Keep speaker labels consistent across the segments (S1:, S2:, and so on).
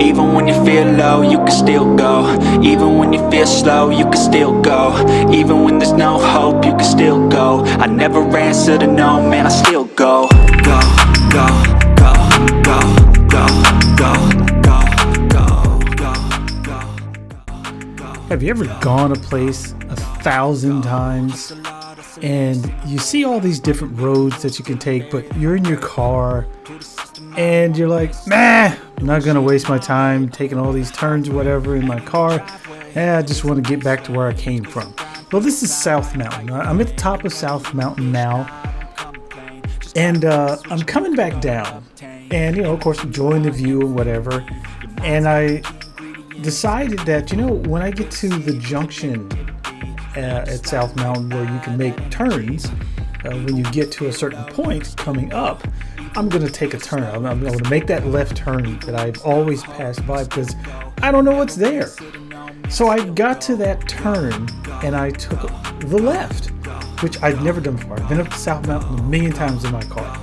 S1: Even when you feel low, you can still go. Even when you feel slow, you can still go. Even when there's no hope, you can still go. I never answer to no, man, I still go. Go, go, go, go, go, go, go, go, go.
S2: Have you ever gone a place 1,000 times and you see all these different roads that you can take, but you're in your car and you're like, nah, I'm not going to waste my time taking all these turns or whatever in my car. I just want to get back to where I came from. Well, this is South Mountain. I'm at the top of South Mountain now, and I'm coming back down, and of course enjoying the view or whatever. And I decided that when I get to the junction at South Mountain where you can make turns, when you get to a certain point coming up, I'm going to take a turn. I'm going to make that left turn that I've always passed by because I don't know what's there. So I got to that turn and I took the left, which I'd never done before. I've been up to South Mountain a million times in my car.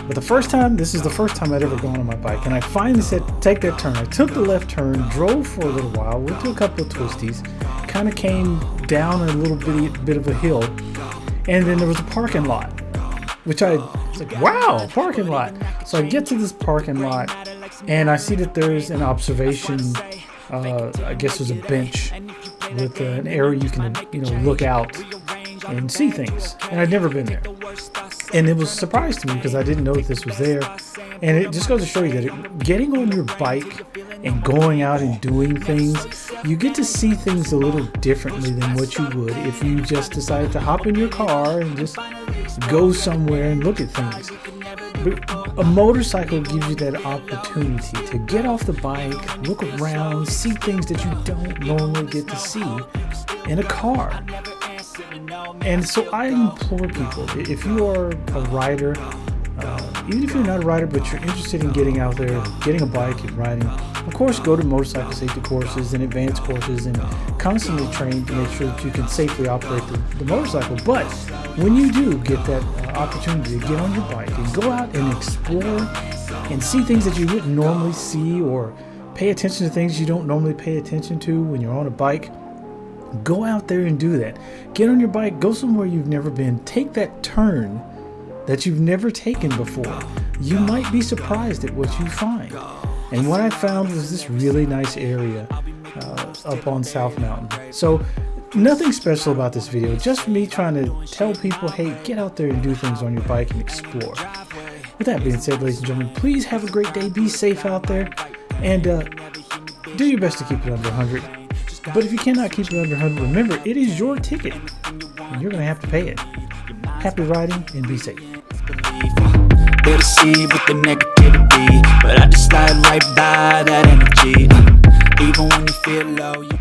S2: But this is the first time I'd ever gone on my bike. And I finally said, take that turn. I took the left turn, drove for a little while, went to a couple of twisties, kind of came down a little bit of a hill. And then there was a parking lot, which I was like, wow, parking lot. So I get to this parking lot and I see that there's an observation, I guess there's a bench with an area you can, look out and see things. And I'd never been there. And it was a surprise to me because I didn't know that this was there. And it just goes to show you that getting on your bike and going out and doing things, you get to see things a little differently than what you would if you just decided to hop in your car and just go somewhere and look at things. But a motorcycle gives you that opportunity to get off the bike, look around, see things that you don't normally get to see in a car. And so I implore people, if you are a rider, even if you're not a rider, but you're interested in getting out there, getting a bike and riding, of course, go to motorcycle safety courses and advanced courses and constantly train to make sure that you can safely operate the motorcycle. But when you do get that opportunity to get on your bike and go out and explore and see things that you wouldn't normally see or pay attention to things you don't normally pay attention to when you're on a bike, go out there and do that. Get on your bike, go somewhere you've never been, take that turn that you've never taken before. You might be surprised at what you find. And what I found was this really nice area up on South Mountain. So nothing special about this video, just me trying to tell people, hey, get out there and do things on your bike and explore. With that being said, ladies and gentlemen, please have a great day. Be safe out there and do your best to keep it under 100. But if you cannot keep it under 100, remember, it is your ticket and you're going to have to pay it. Happy riding and be safe.
S1: They'll deceive with the negativity, but I just slide right by that energy. Even when you feel low, you